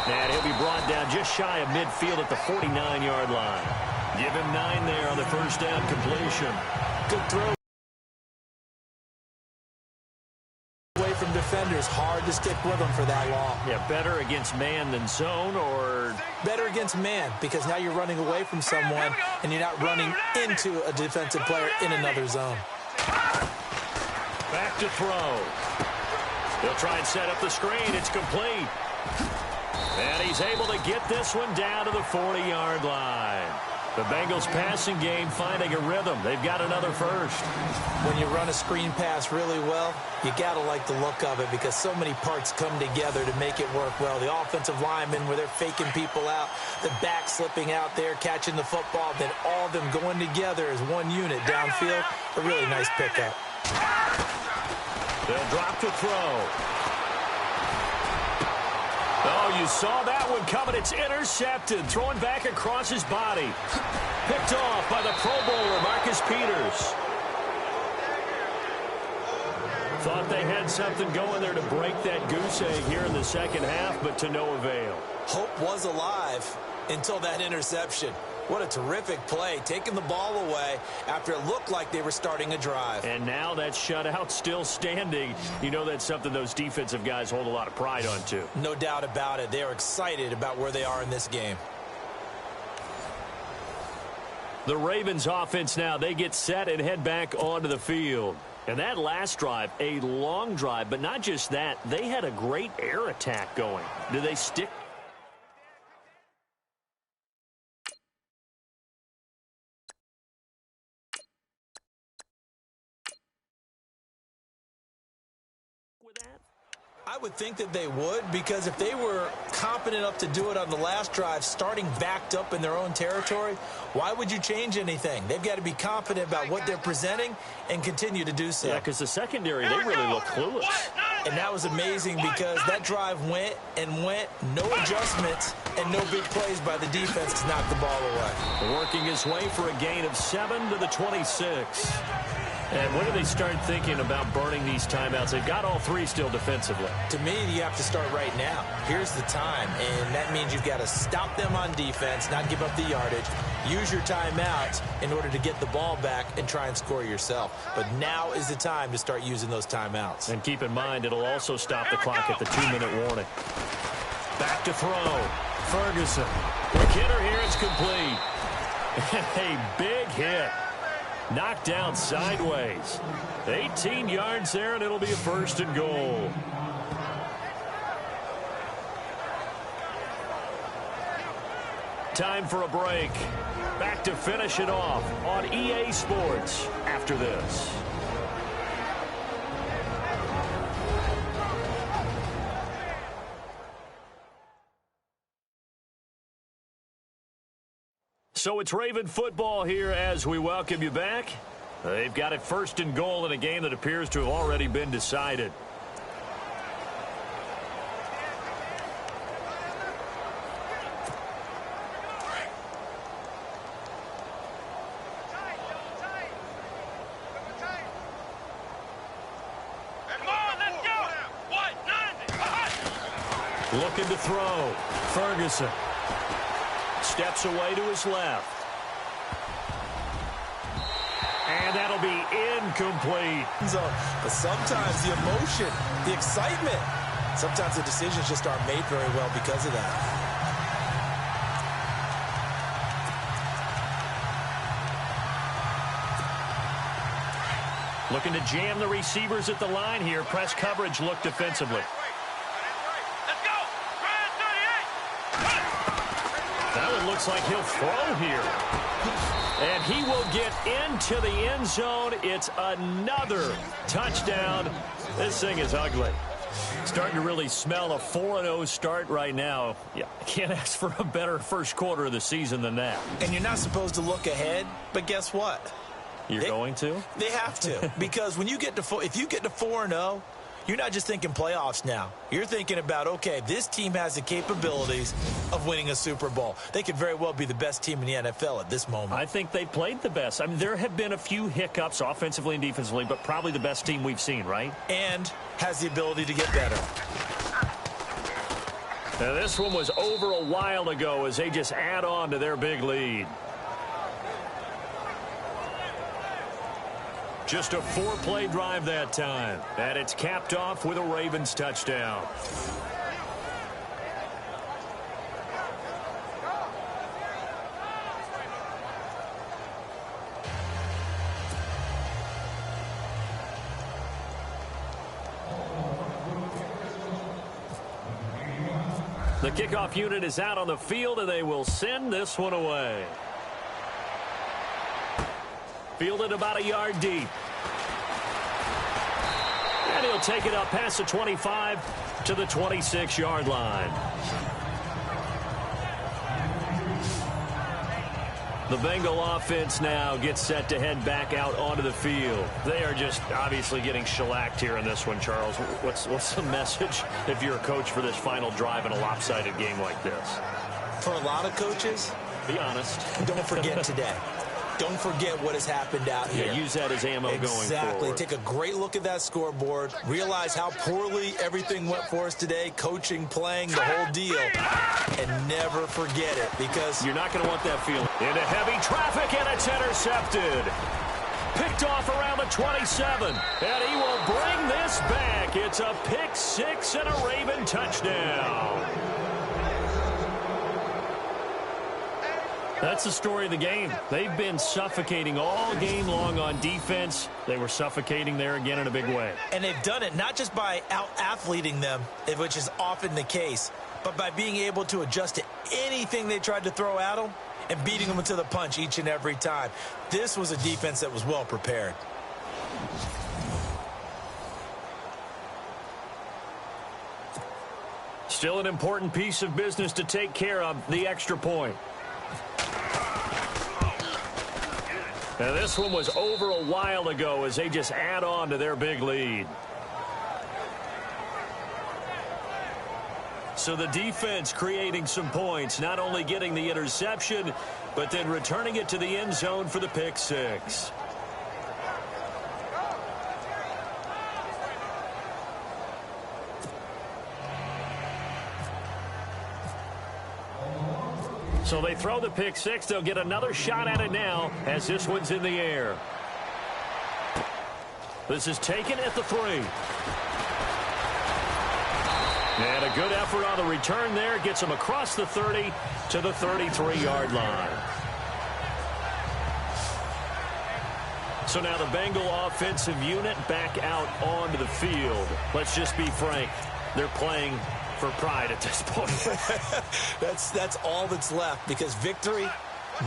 And he'll be brought down just shy of midfield at the 49-yard line. Give him 9 there on the first down completion. Good throw. Away from defenders. Hard to stick with them for that long. Yeah, better against man than zone, or better against man, because now you're running away from someone and you're not running into a defensive player in another zone. Back to throw. He'll try and set up the screen. It's complete. And he's able to get this one down to the 40-yard line. The Bengals passing game finding a rhythm. They've got another first. When you run a screen pass really well, you got to like the look of it because so many parts come together to make it work well. The offensive linemen, where they're faking people out, the back slipping out there, catching the football, then all of them going together as one unit downfield. A really nice pickup. They'll drop to throw. Oh, you saw that one coming. It's intercepted. Throwing back across his body. Picked off by the Pro Bowler, Marcus Peters. Thought they had something going there to break that goose egg here in the second half, but to no avail. Hope was alive until that interception. What a terrific play, taking the ball away after it looked like they were starting a drive. And now that shutout still standing. You know that's something those defensive guys hold a lot of pride on, too. No doubt about it. They are excited about where they are in this game. The Ravens offense now, they get set and head back onto the field. And that last drive, a long drive, but not just that. They had a great air attack going. Do they stick with that? I would think that they would, because if they were competent enough to do it on the last drive, starting backed up in their own territory, why would you change anything? They've got to be confident about what they're presenting and continue to do so. Yeah, because the secondary, they really look clueless. And that was amazing because that drive went and went, no adjustments, and no big plays by the defense to knock the ball away. Working his way for a gain of 7 to the 26. And when do they start thinking about burning these timeouts? They've got all 3 still defensively. To me, you have to start right now. Here's the time, and that means you've got to stop them on defense, not give up the yardage, use your timeouts in order to get the ball back and try and score yourself. But now is the time to start using those timeouts. And keep in mind, it'll also stop the clock at the 2-minute warning. Back to throw. Ferguson. Quick hitter here. It's complete. A big hit. Knocked down sideways. 18 yards there, and it'll be a first and goal. Time for a break. Back to finish it off on EA Sports after this. So it's Raven football here as we welcome you back. They've got it first and goal in a game that appears to have already been decided. Looking to throw. Ferguson. Steps away to his left. And that'll be incomplete. But sometimes the emotion, the excitement, sometimes the decisions just aren't made very well because of that. Looking to jam the receivers at the line here. Press coverage look defensively. That one looks like he'll throw here. And he will get into the end zone. It's another touchdown. This thing is ugly. Starting to really smell a 4-0 start right now. Yeah, can't ask for a better first quarter of the season than that. And you're not supposed to look ahead, but guess what? You're going to? They have to. Because when you get to if you get to 4-0, you're not just thinking playoffs now. You're thinking about, okay, this team has the capabilities of winning a Super Bowl. They could very well be the best team in the NFL at this moment. I think they played the best. I mean, there have been a few hiccups offensively and defensively, but probably the best team we've seen, right? And has the ability to get better. Now, this one was over a while ago as they just add on to their big lead. Just a 4-play drive that time. And it's capped off with a Ravens touchdown. The kickoff unit is out on the field, and they will send this one away. Fielded about a yard deep. And he'll take it up past the 25 to the 26-yard line. The Bengal offense now gets set to head back out onto the field. They are just obviously getting shellacked here in this one, Charles. What's the message if you're a coach for this final drive in a lopsided game like this? For a lot of coaches, be honest. Don't forget today. Don't forget what has happened out here. Yeah, use that as ammo going forward. Exactly. Take a great look at that scoreboard. Realize how poorly everything went for us today. Coaching, playing, the whole deal. And never forget it, because you're not going to want that feeling. Into heavy traffic, and it's intercepted. Picked off around the 27. And he will bring this back. It's a pick six and a Raven touchdown. That's the story of the game. They've been suffocating all game long on defense. They were suffocating there again in a big way. And they've done it not just by out-athleting them, which is often the case, but by being able to adjust to anything they tried to throw at them and beating them to the punch each and every time. This was a defense that was well prepared. Still an important piece of business to take care of, the extra point. Now, this one was over a while ago as they just add on to their big lead. So the defense creating some points, not only getting the interception, but then returning it to the end zone for the pick six. So they throw the pick six. They'll get another shot at it now as this one's in the air. This is taken at the 3. And a good effort on the return there. Gets him across the 30 to the 33-yard line. So now the Bengal offensive unit back out onto the field. Let's just be frank. They're playing for pride at this point. That's all that's left, because victory,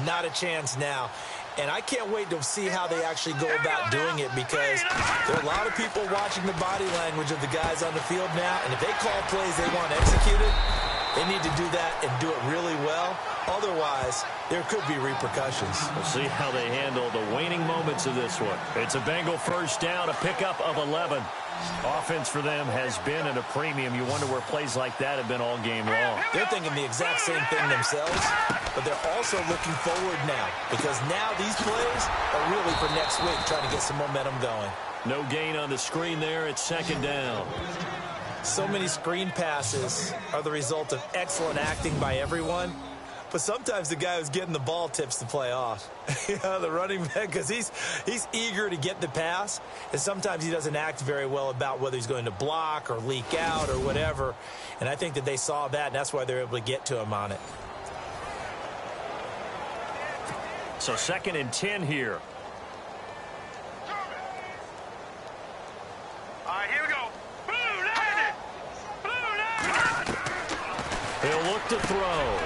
not a chance now. And I can't wait to see how they actually go about doing it, because there are a lot of people watching the body language of the guys on the field now, and if they call plays they want executed, they need to do that and do it really well. Otherwise, there could be repercussions. We'll see how they handle the waning moments of this one. It's a Bengal first down, a pickup of 11. Offense for them has been at a premium. You wonder where plays like that have been all game long. They're thinking the exact same thing themselves, but they're also looking forward now, because now these plays are really for next week, trying to get some momentum going. No gain on the screen there. It's second down. So many screen passes are the result of excellent acting by everyone, but sometimes the guy who's getting the ball tips the play off. You know, the running back, because he's eager to get the pass, and sometimes he doesn't act very well about whether he's going to block or leak out or whatever. And I think that they saw that, and that's why they're able to get to him on it. So 2nd and 10 here. All right, here we go. Blue landed. Blue landed. He'll look to throw.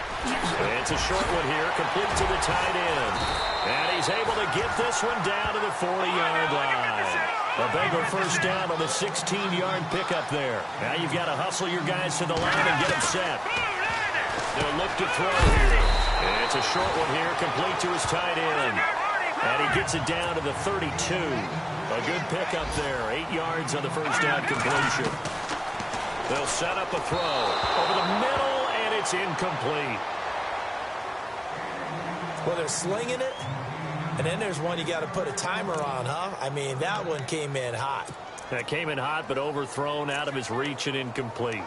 It's a short one here, complete to the tight end. And he's able to get this one down to the 40-yard line. A Bengal first down on the 16-yard pickup there. Now you've got to hustle your guys to the line and get them set. They'll look to throw here. And it's a short one here, complete to his tight end. And he gets it down to the 32. A good pickup there, 8 yards on the first down completion. They'll set up a throw over the middle, and it's incomplete. Well, they're slinging it, and then there's one you got to put a timer on, huh? I mean, that one came in hot. That came in hot, but overthrown, out of his reach, and incomplete.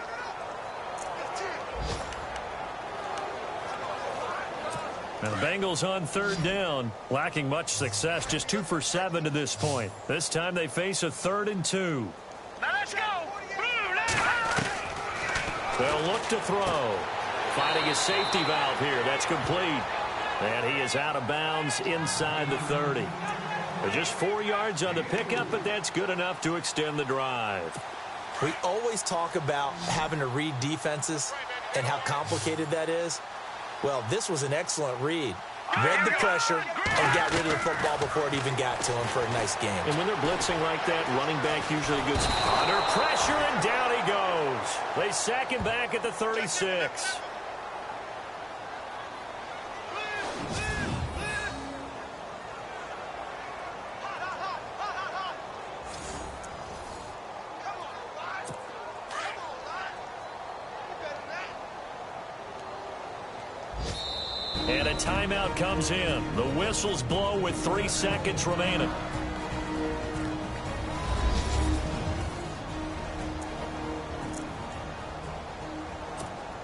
And the Bengals on third down, lacking much success, just 2 for 7 to this point. This time they face a 3rd and 2. Now let's go. They'll look to throw. Finding a safety valve here. That's complete. And he is out of bounds inside the 30. Just 4 yards on the pickup, but that's good enough to extend the drive. We always talk about having to read defenses and how complicated that is. Well, this was an excellent read. Read the pressure and got rid of the football before it even got to him for a nice game. And when they're blitzing like that, running back usually gets under pressure, and down he goes. They sack him back at the 36. And a timeout comes in. The whistles blow with 3 seconds remaining.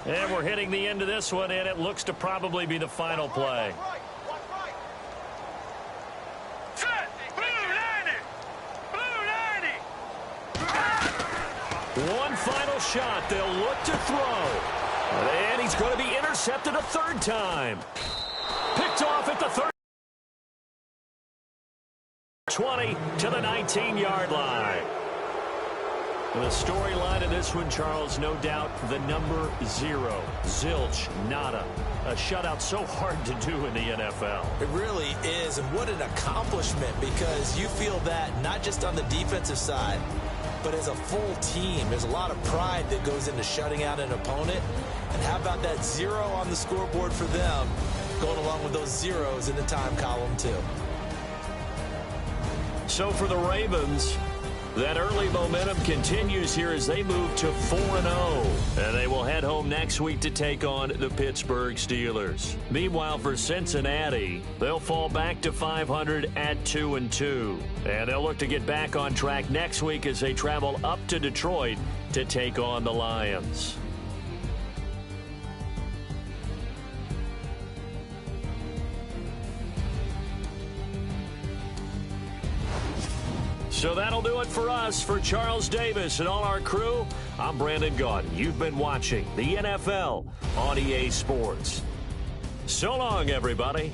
And we're hitting the end of this one, and it looks to probably be the final play. One final shot. They'll look to throw. And he's going to be intercepted a 3rd time. Picked off at the 20 to the 19-yard line. The storyline of this one, Charles, no doubt the number 0. Zilch, nada. A shutout so hard to do in the NFL. It really is, and what an accomplishment, because you feel that not just on the defensive side, but as a full team. There's a lot of pride that goes into shutting out an opponent. And how about that 0 on the scoreboard for them, going along with those zeros in the time column, too. So for the Ravens, that early momentum continues here as they move to 4-0. And they will head home next week to take on the Pittsburgh Steelers. Meanwhile, for Cincinnati, they'll fall back to 500 at 2-2. And they'll look to get back on track next week as they travel up to Detroit to take on the Lions. So that'll do it for us. For Charles Davis and all our crew, I'm Brandon Gaudin. You've been watching the NFL on EA Sports. So long, everybody.